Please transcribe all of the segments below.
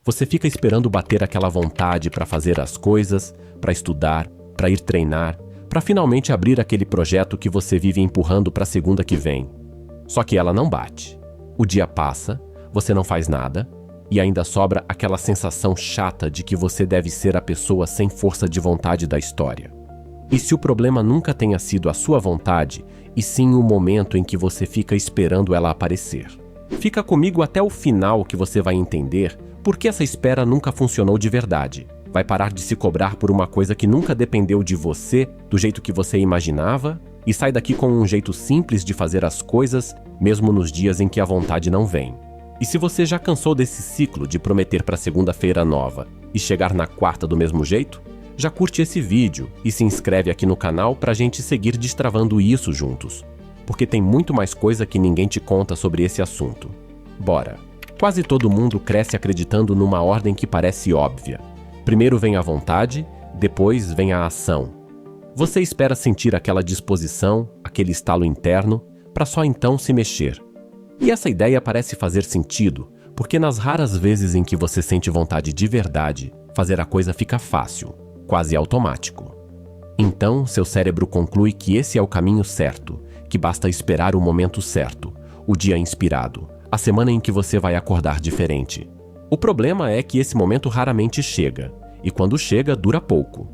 Você fica esperando bater aquela vontade para fazer as coisas, para estudar, para ir treinar, para finalmente abrir aquele projeto que você vive empurrando para a segunda que vem. Só que ela não bate. O dia passa, você não faz nada, e ainda sobra aquela sensação chata de que você deve ser a pessoa sem força de vontade da história. E se o problema nunca tenha sido a sua vontade, e sim o momento em que você fica esperando ela aparecer? Fica comigo até o final que você vai entender por que essa espera nunca funcionou de verdade. Vai parar de se cobrar por uma coisa que nunca dependeu de você, do jeito que você imaginava, e sai daqui com um jeito simples de fazer as coisas, mesmo nos dias em que a vontade não vem. E se você já cansou desse ciclo de prometer para segunda-feira nova e chegar na quarta do mesmo jeito, já curte esse vídeo e se inscreve aqui no canal pra gente seguir destravando isso juntos, porque tem muito mais coisa que ninguém te conta sobre esse assunto. Bora! Quase todo mundo cresce acreditando numa ordem que parece óbvia. Primeiro vem a vontade, depois vem a ação. Você espera sentir aquela disposição, aquele estalo interno, para só então se mexer. E essa ideia parece fazer sentido, porque nas raras vezes em que você sente vontade de verdade, fazer a coisa fica fácil, quase automático. Então, seu cérebro conclui que esse é o caminho certo, que basta esperar o momento certo, o dia inspirado, a semana em que você vai acordar diferente. O problema é que esse momento raramente chega, e quando chega, dura pouco.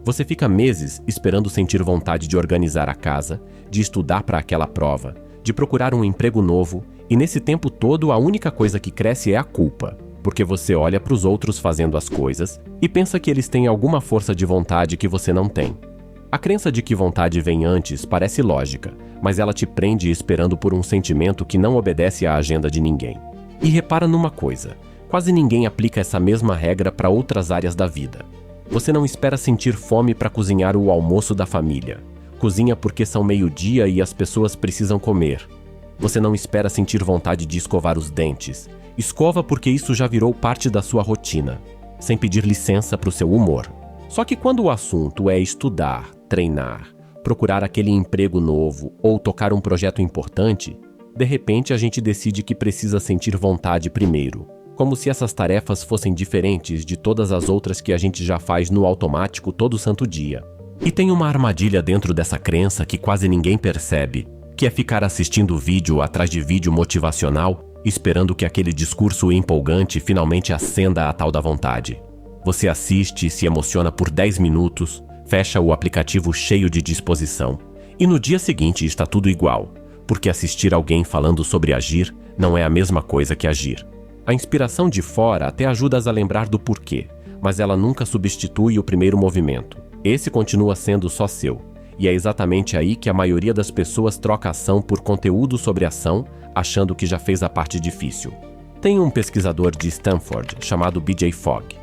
Você fica meses esperando sentir vontade de organizar a casa, de estudar para aquela prova, de procurar um emprego novo, e nesse tempo todo a única coisa que cresce é a culpa, porque você olha para os outros fazendo as coisas e pensa que eles têm alguma força de vontade que você não tem. A crença de que vontade vem antes parece lógica, mas ela te prende esperando por um sentimento que não obedece à agenda de ninguém. E repara numa coisa, quase ninguém aplica essa mesma regra para outras áreas da vida. Você não espera sentir fome para cozinhar o almoço da família. Cozinha porque são meio-dia e as pessoas precisam comer. Você não espera sentir vontade de escovar os dentes. Escova porque isso já virou parte da sua rotina, sem pedir licença para o seu humor. Só que quando o assunto é estudar, treinar, procurar aquele emprego novo ou tocar um projeto importante, de repente a gente decide que precisa sentir vontade primeiro, como se essas tarefas fossem diferentes de todas as outras que a gente já faz no automático todo santo dia. E tem uma armadilha dentro dessa crença que quase ninguém percebe, que é ficar assistindo vídeo atrás de vídeo motivacional, esperando que aquele discurso empolgante finalmente acenda a tal da vontade. Você assiste e se emociona por 10 minutos, fecha o aplicativo cheio de disposição, e no dia seguinte está tudo igual, porque assistir alguém falando sobre agir não é a mesma coisa que agir. A inspiração de fora até ajuda a lembrar do porquê, mas ela nunca substitui o primeiro movimento. Esse continua sendo só seu, e é exatamente aí que a maioria das pessoas troca ação por conteúdo sobre ação, achando que já fez a parte difícil. Tem um pesquisador de Stanford chamado B.J. Fogg,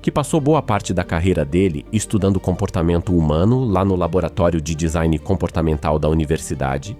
que passou boa parte da carreira dele estudando comportamento humano lá no laboratório de design comportamental da universidade,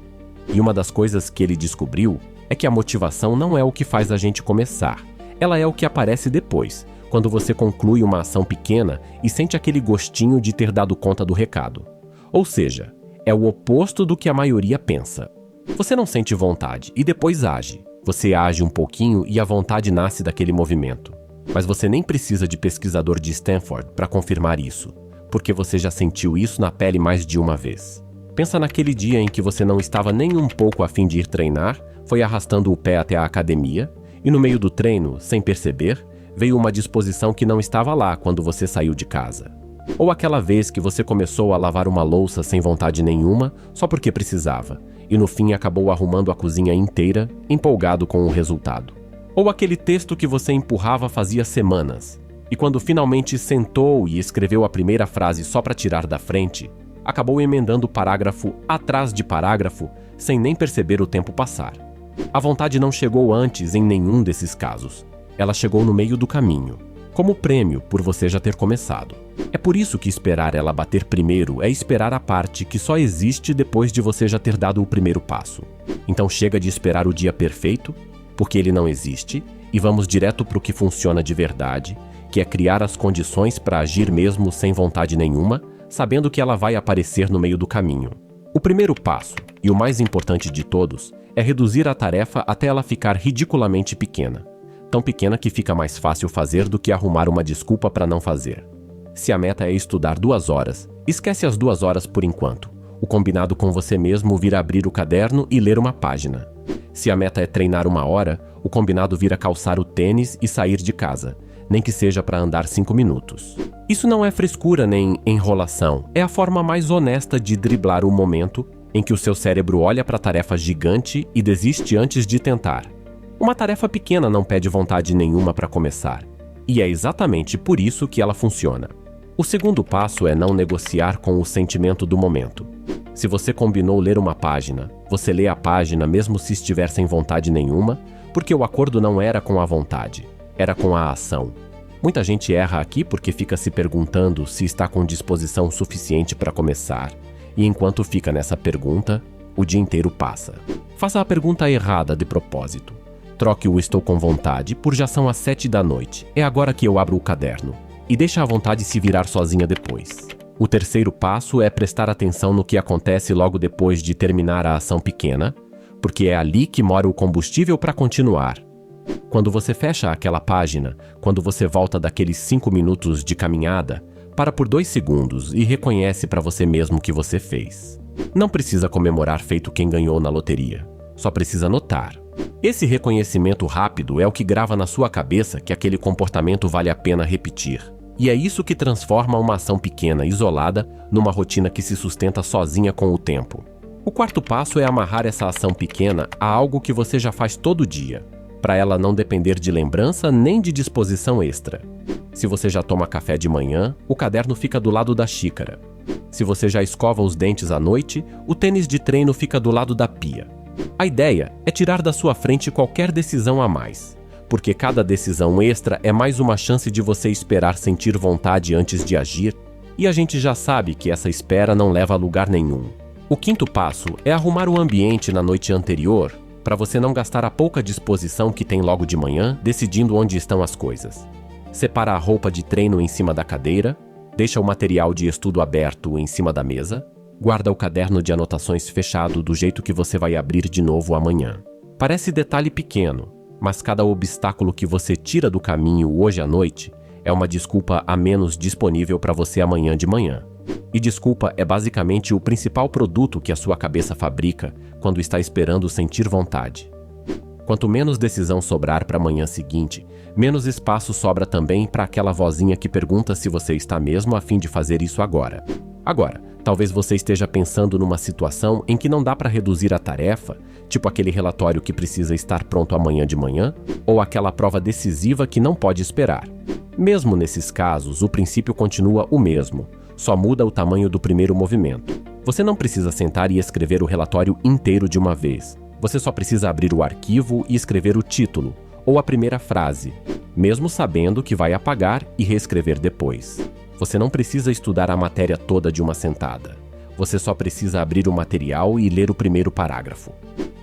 e uma das coisas que ele descobriu é que a motivação não é o que faz a gente começar, ela é o que aparece depois, quando você conclui uma ação pequena e sente aquele gostinho de ter dado conta do recado. Ou seja, é o oposto do que a maioria pensa. Você não sente vontade e depois age. Você age um pouquinho e a vontade nasce daquele movimento. Mas você nem precisa de pesquisador de Stanford para confirmar isso, porque você já sentiu isso na pele mais de uma vez. Pensa naquele dia em que você não estava nem um pouco a fim de ir treinar, foi arrastando o pé até a academia, e no meio do treino, sem perceber, veio uma disposição que não estava lá quando você saiu de casa. Ou aquela vez que você começou a lavar uma louça sem vontade nenhuma, só porque precisava, e no fim acabou arrumando a cozinha inteira, empolgado com o resultado. Ou aquele texto que você empurrava fazia semanas, e quando finalmente sentou e escreveu a primeira frase só para tirar da frente, acabou emendando parágrafo atrás de parágrafo, sem nem perceber o tempo passar. A vontade não chegou antes em nenhum desses casos. Ela chegou no meio do caminho, como prêmio por você já ter começado. É por isso que esperar ela bater primeiro é esperar a parte que só existe depois de você já ter dado o primeiro passo. Então chega de esperar o dia perfeito, porque ele não existe, e vamos direto para o que funciona de verdade, que é criar as condições para agir mesmo sem vontade nenhuma, sabendo que ela vai aparecer no meio do caminho. O primeiro passo, e o mais importante de todos, é reduzir a tarefa até ela ficar ridiculamente pequena. tão pequena que fica mais fácil fazer do que arrumar uma desculpa para não fazer. Se a meta é estudar 2 horas, esquece as 2 horas por enquanto. O combinado com você mesmo vira abrir o caderno e ler uma página. Se a meta é treinar 1 hora, o combinado vira calçar o tênis e sair de casa, nem que seja para andar 5 minutos. Isso não é frescura nem enrolação, é a forma mais honesta de driblar o momento em que o seu cérebro olha para a tarefa gigante e desiste antes de tentar. Uma tarefa pequena não pede vontade nenhuma para começar, e é exatamente por isso que ela funciona. O segundo passo é não negociar com o sentimento do momento. Se você combinou ler uma página, você lê a página mesmo se estiver sem vontade nenhuma, porque o acordo não era com a vontade, era com a ação. Muita gente erra aqui porque fica se perguntando se está com disposição suficiente para começar, e enquanto fica nessa pergunta, o dia inteiro passa. Faça a pergunta errada de propósito. Troque o estou com vontade por já são as 7 da noite, é agora que eu abro o caderno, e deixa a vontade se virar sozinha depois. O terceiro passo é prestar atenção no que acontece logo depois de terminar a ação pequena, porque é ali que mora o combustível para continuar. Quando você fecha aquela página, quando você volta daqueles 5 minutos de caminhada, para por 2 segundos e reconhece para você mesmo o que você fez. Não precisa comemorar feito quem ganhou na loteria, só precisa notar. Esse reconhecimento rápido é o que grava na sua cabeça que aquele comportamento vale a pena repetir. E é isso que transforma uma ação pequena, isolada, numa rotina que se sustenta sozinha com o tempo. O quarto passo é amarrar essa ação pequena a algo que você já faz todo dia, para ela não depender de lembrança nem de disposição extra. Se você já toma café de manhã, o caderno fica do lado da xícara. Se você já escova os dentes à noite, o tênis de treino fica do lado da pia. A ideia é tirar da sua frente qualquer decisão a mais, porque cada decisão extra é mais uma chance de você esperar sentir vontade antes de agir, e a gente já sabe que essa espera não leva a lugar nenhum. O quinto passo é arrumar o ambiente na noite anterior, para você não gastar a pouca disposição que tem logo de manhã decidindo onde estão as coisas. Separa a roupa de treino em cima da cadeira, deixa o material de estudo aberto em cima da mesa, guarda o caderno de anotações fechado do jeito que você vai abrir de novo amanhã. Parece detalhe pequeno, mas cada obstáculo que você tira do caminho hoje à noite é uma desculpa a menos disponível para você amanhã de manhã. E desculpa é basicamente o principal produto que a sua cabeça fabrica quando está esperando sentir vontade. Quanto menos decisão sobrar para a manhã seguinte, menos espaço sobra também para aquela vozinha que pergunta se você está mesmo a fim de fazer isso agora. Agora, talvez você esteja pensando numa situação em que não dá para reduzir a tarefa, tipo aquele relatório que precisa estar pronto amanhã de manhã, ou aquela prova decisiva que não pode esperar. Mesmo nesses casos, o princípio continua o mesmo, só muda o tamanho do primeiro movimento. Você não precisa sentar e escrever o relatório inteiro de uma vez. Você só precisa abrir o arquivo e escrever o título, ou a primeira frase, mesmo sabendo que vai apagar e reescrever depois. Você não precisa estudar a matéria toda de uma sentada. Você só precisa abrir o material e ler o primeiro parágrafo.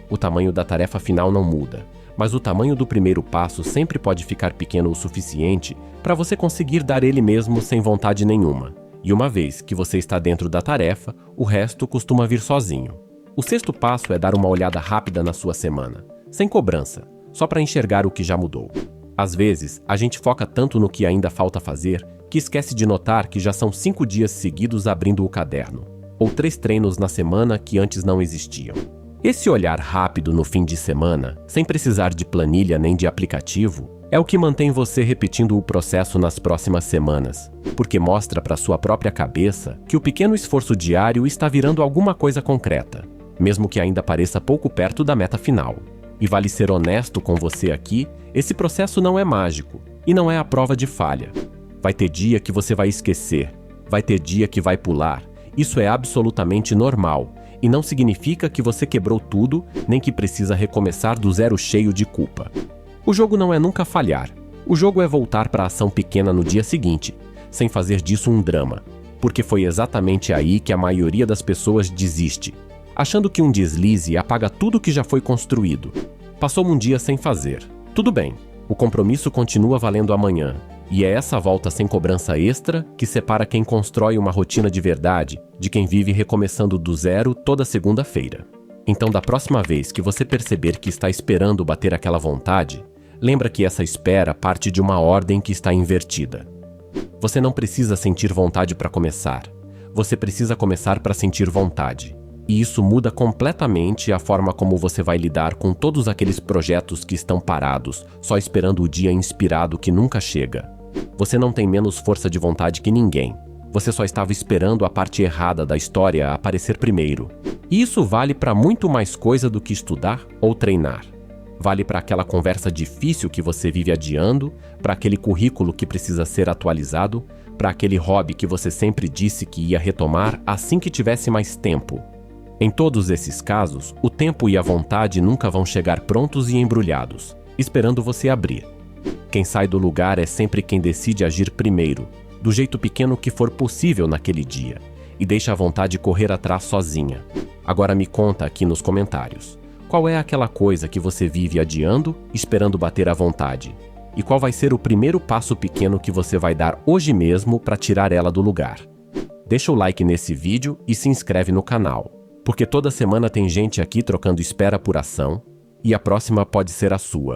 O tamanho da tarefa final não muda, mas o tamanho do primeiro passo sempre pode ficar pequeno o suficiente para você conseguir dar ele mesmo sem vontade nenhuma. E uma vez que você está dentro da tarefa, o resto costuma vir sozinho. O sexto passo é dar uma olhada rápida na sua semana, sem cobrança, só para enxergar o que já mudou. Às vezes, a gente foca tanto no que ainda falta fazer que esquece de notar que já são 5 dias seguidos abrindo o caderno, ou 3 treinos na semana que antes não existiam. Esse olhar rápido no fim de semana, sem precisar de planilha nem de aplicativo, é o que mantém você repetindo o processo nas próximas semanas, porque mostra para sua própria cabeça que o pequeno esforço diário está virando alguma coisa concreta, mesmo que ainda pareça pouco perto da meta final. E vale ser honesto com você aqui, esse processo não é mágico e não é a prova de falha. Vai ter dia que você vai esquecer, vai ter dia que vai pular. Isso é absolutamente normal e não significa que você quebrou tudo nem que precisa recomeçar do zero cheio de culpa. O jogo não é nunca falhar. O jogo é voltar para a ação pequena no dia seguinte, sem fazer disso um drama, porque foi exatamente aí que a maioria das pessoas desiste, achando que um deslize apaga tudo que já foi construído. Passou um dia sem fazer. Tudo bem, o compromisso continua valendo amanhã, e é essa volta sem cobrança extra que separa quem constrói uma rotina de verdade de quem vive recomeçando do zero toda segunda-feira. Então, da próxima vez que você perceber que está esperando bater aquela vontade, Lembra que essa espera parte de uma ordem que está invertida. Você não precisa sentir vontade para começar. Você precisa começar para sentir vontade. E isso muda completamente a forma como você vai lidar com todos aqueles projetos que estão parados, só esperando o dia inspirado que nunca chega. Você não tem menos força de vontade que ninguém. Você só estava esperando a parte errada da história aparecer primeiro. E isso vale para muito mais coisa do que estudar ou treinar. Vale para aquela conversa difícil que você vive adiando, para aquele currículo que precisa ser atualizado, para aquele hobby que você sempre disse que ia retomar assim que tivesse mais tempo. Em todos esses casos, o tempo e a vontade nunca vão chegar prontos e embrulhados, esperando você abrir. Quem sai do lugar é sempre quem decide agir primeiro, do jeito pequeno que for possível naquele dia, e deixa a vontade correr atrás sozinha. Agora me conta aqui nos comentários, qual é aquela coisa que você vive adiando, esperando bater à vontade? E qual vai ser o primeiro passo pequeno que você vai dar hoje mesmo para tirar ela do lugar? Deixa o like nesse vídeo e se inscreve no canal, porque toda semana tem gente aqui trocando espera por ação, e a próxima pode ser a sua.